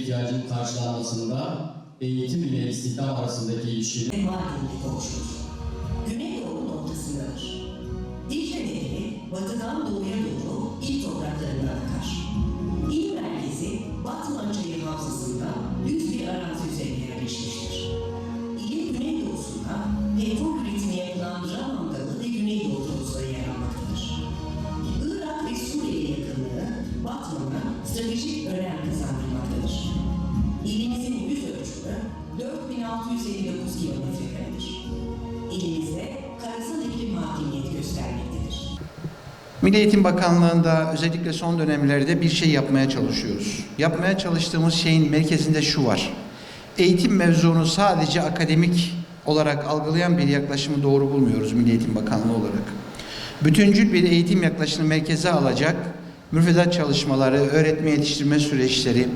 ihtiyacın karşılanmasında eğitim ile istihdam arasındaki ilişkiyi Mardin'de konuşur. Güneydoğu'nun ortasındadır. Dicle Nehri batıdan doğuya doğru il topraklarından akar. İl merkezi Batman Çayı Havzası'nda düz bir arazi üzerine yerleşmiştir. İlin güneydoğusunda petrol üretimi yapılan Raman Dağı ve Güneydoğu Tavusları yer almaktadır. Irak ve Suriye yakınlığı Batman'a stratejik önem kazandırmaktadır. İlimizin yüz ölçümü 4659 kilometrekaredir. İlimizde karasal iklim hakimiyeti göstermektedir. Milli Eğitim Bakanlığı'nda özellikle son dönemlerde bir şey yapmaya çalışıyoruz. Yapmaya çalıştığımız şeyin merkezinde şu var. Eğitim mevzunu sadece akademik olarak algılayan bir yaklaşımı doğru bulmuyoruz Milli Eğitim Bakanlığı olarak. Bütüncül bir eğitim yaklaşımını merkeze alacak müfredat çalışmaları, öğretme yetiştirme süreçleri,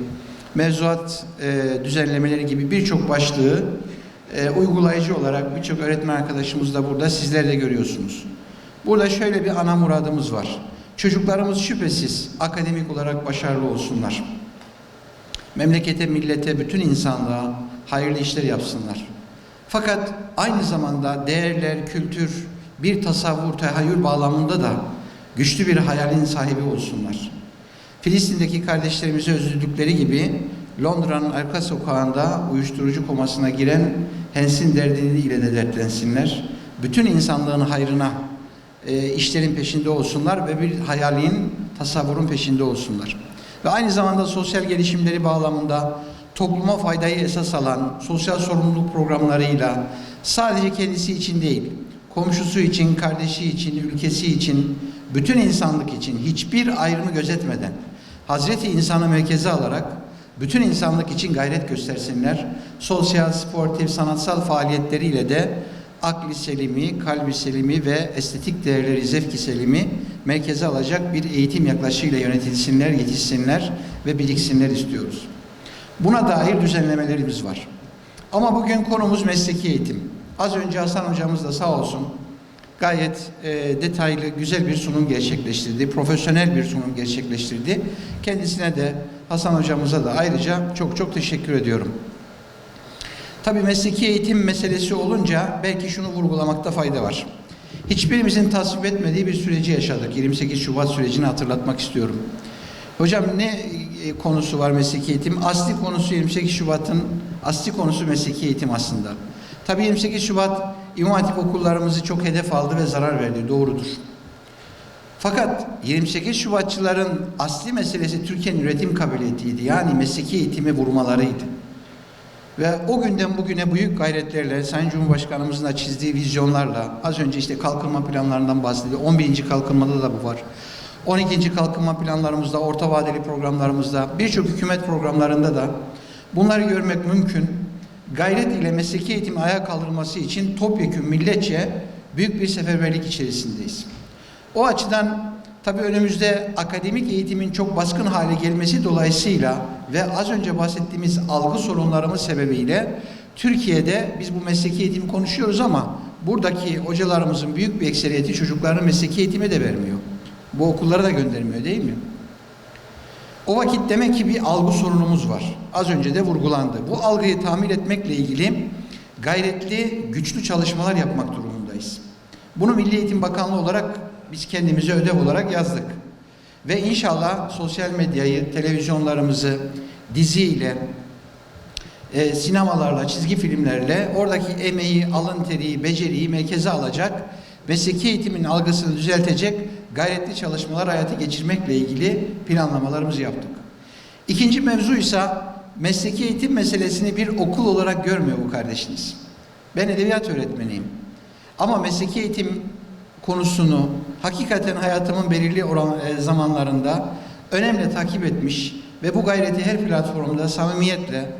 mevzuat düzenlemeleri gibi birçok başlığı uygulayıcı olarak birçok öğretmen arkadaşımız da burada, sizler de görüyorsunuz. Burada şöyle bir ana muradımız var. Çocuklarımız şüphesiz akademik olarak başarılı olsunlar. Memlekete, millete, bütün insanlığa hayırlı işler yapsınlar. Fakat aynı zamanda değerler, kültür, bir tasavvur, tehayyül bağlamında da güçlü bir hayalin sahibi olsunlar. Filistin'deki kardeşlerimize özledikleri gibi Londra'nın arka sokağında uyuşturucu komasına giren Hens'in derdini ile de dertlensinler. Bütün insanlığın hayrına işlerin peşinde olsunlar ve bir hayalin, tasavvurun peşinde olsunlar. Ve aynı zamanda sosyal gelişimleri bağlamında topluma faydayı esas alan sosyal sorumluluk programlarıyla sadece kendisi için değil, komşusu için, kardeşi için, ülkesi için, bütün insanlık için hiçbir ayrımı gözetmeden Hazreti İnsan'ı merkeze alarak bütün insanlık için gayret göstersinler. Sosyal, sportif, sanatsal faaliyetleriyle de akli selimi, kalbi selimi ve estetik değerleri, zevki selimi merkeze alacak bir eğitim yaklaşımıyla yönetilsinler, yetişsinler ve biriksinler istiyoruz. Buna dair düzenlemelerimiz var. Ama bugün konumuz mesleki eğitim. Az önce Hasan hocamız da sağ olsun gayet detaylı, güzel bir sunum gerçekleştirdi. Profesyonel bir sunum gerçekleştirdi. Kendisine de, Hasan hocamıza da ayrıca çok çok teşekkür ediyorum. Tabii mesleki eğitim meselesi olunca belki şunu vurgulamakta fayda var. Hiçbirimizin tasvip etmediği bir süreci yaşadık. 28 Şubat sürecini hatırlatmak istiyorum. Hocam ne konusu var mesleki eğitim? Asli konusu 28 Şubat'ın asli konusu mesleki eğitim aslında. Tabii 28 Şubat İmam Hatip okullarımızı çok hedef aldı ve zarar verdi. Doğrudur. Fakat 28 Şubatçıların asli meselesi Türkiye'nin üretim kabiliyetiydi. Yani mesleki eğitimi vurmalarıydı. Ve o günden bugüne büyük gayretlerle, Sayın Cumhurbaşkanımızın da çizdiği vizyonlarla, az önce işte kalkınma planlarından bahsedildi. 11. kalkınmada da bu var. 12. kalkınma planlarımızda, orta vadeli programlarımızda, birçok hükümet programlarında da bunları görmek mümkün. Gayret ile mesleki eğitimin ayağa kaldırılması için topyekün milletçe büyük bir seferberlik içerisindeyiz. O açıdan tabii önümüzde akademik eğitimin çok baskın hale gelmesi dolayısıyla ve az önce bahsettiğimiz algı sorunlarımız sebebiyle Türkiye'de biz bu mesleki eğitimi konuşuyoruz ama buradaki hocalarımızın büyük bir ekseriyeti çocuklarını mesleki eğitime de vermiyor. Bu okullara da göndermiyor değil mi? O vakit demek ki bir algı sorunumuz var. Az önce de vurgulandı. Bu algıyı tamir etmekle ilgili gayretli, güçlü çalışmalar yapmak durumundayız. Bunu Milli Eğitim Bakanlığı olarak biz kendimize ödev olarak yazdık. Ve inşallah sosyal medyayı, televizyonlarımızı diziyle, sinemalarla, çizgi filmlerle oradaki emeği, alın teriyi, beceriyi merkeze alacak, mesleki eğitimin algısını düzeltecek gayretli çalışmalar hayata geçirmekle ilgili planlamalarımızı yaptık. İkinci mevzuysa mesleki eğitim meselesini bir okul olarak görmüyor bu kardeşiniz. Ben edebiyat öğretmeniyim. Ama mesleki eğitim konusunu hakikaten hayatımın belirli zamanlarında önemli takip etmiş ve bu gayreti her platformda samimiyetle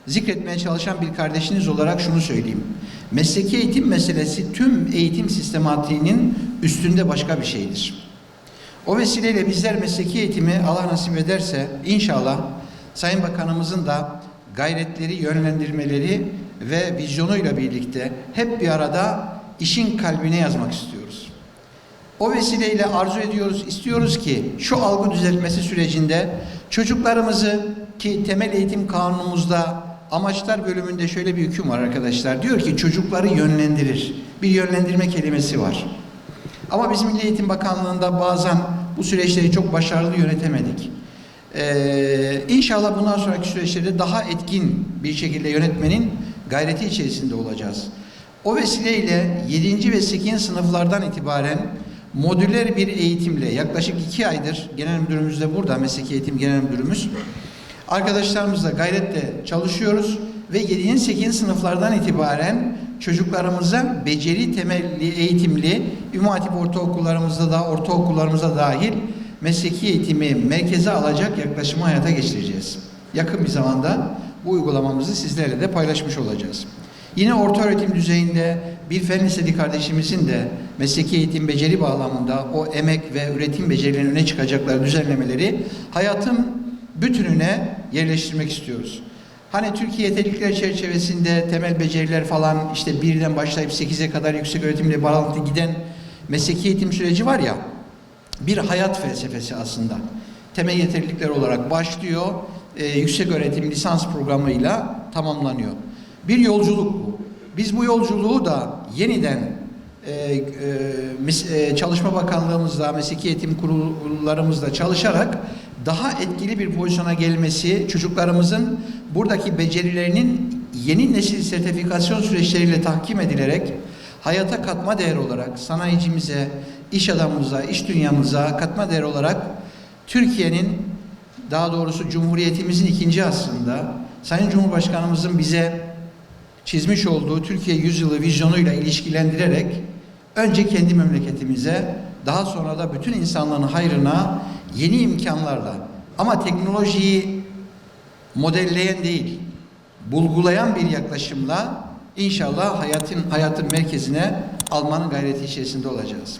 zikretmeye çalışan bir kardeşiniz olarak şunu söyleyeyim. Mesleki eğitim meselesi tüm eğitim sistematiğinin üstünde başka bir şeydir. O vesileyle bizler mesleki eğitimi Allah nasip ederse inşallah Sayın Bakanımızın da gayretleri, yönlendirmeleri ve vizyonuyla birlikte hep bir arada işin kalbine yazmak istiyoruz. O vesileyle arzu ediyoruz, istiyoruz ki şu algı düzeltmesi sürecinde çocuklarımızı ki temel eğitim kanunumuzda amaçlar bölümünde şöyle bir hüküm var arkadaşlar. Diyor ki çocukları yönlendirir. Bir yönlendirme kelimesi var. Ama biz Milli Eğitim Bakanlığı'nda bazen bu süreçleri çok başarılı yönetemedik. İnşallah bundan sonraki süreçlerde daha etkin bir şekilde yönetmenin gayreti içerisinde olacağız. O vesileyle 7. ve 8. sınıflardan itibaren modüler bir eğitimle yaklaşık 2 aydır genel müdürümüz de burada, mesleki eğitim genel müdürümüz. Arkadaşlarımızla gayretle çalışıyoruz ve 7. 8. sınıflardan itibaren çocuklarımıza beceri temelli eğitimli İmam Hatip ortaokullarımızda da ortaokullarımıza dahil mesleki eğitimi merkeze alacak yaklaşımı hayata geçireceğiz. Yakın bir zamanda bu uygulamamızı sizlerle de paylaşmış olacağız. Yine orta öğretim düzeyinde bir fen liseli kardeşimizin de mesleki eğitim beceri bağlamında o emek ve üretim becerilerinin öne çıkacakları düzenlemeleri hayatın bütününe yerleştirmek istiyoruz. Hani Türkiye yeterlilikler çerçevesinde temel beceriler falan işte 1'den başlayıp 8'e kadar yüksek öğretimle bağlantılı giden mesleki eğitim süreci var ya, bir hayat felsefesi aslında. Temel yeterlilikler olarak başlıyor, yüksek öğretim lisans programıyla tamamlanıyor. Bir yolculuk bu. Biz bu yolculuğu da yeniden Çalışma Bakanlığımızla, mesleki eğitim kurullarımızla çalışarak daha etkili bir pozisyona gelmesi, çocuklarımızın buradaki becerilerinin yeni nesil sertifikasyon süreçleriyle tahkim edilerek hayata katma değer olarak sanayicimize, iş adamımıza, iş dünyamıza katma değer olarak Türkiye'nin, daha doğrusu Cumhuriyetimizin 2. asrında Sayın Cumhurbaşkanımızın bize çizmiş olduğu Türkiye Yüzyılı vizyonuyla ilişkilendirerek önce kendi memleketimize, daha sonra da bütün insanlığın hayrına yeni imkanlarla, ama teknolojiyi modelleyen değil, bulgulayan bir yaklaşımla inşallah hayatın merkezine almanın gayreti içerisinde olacağız.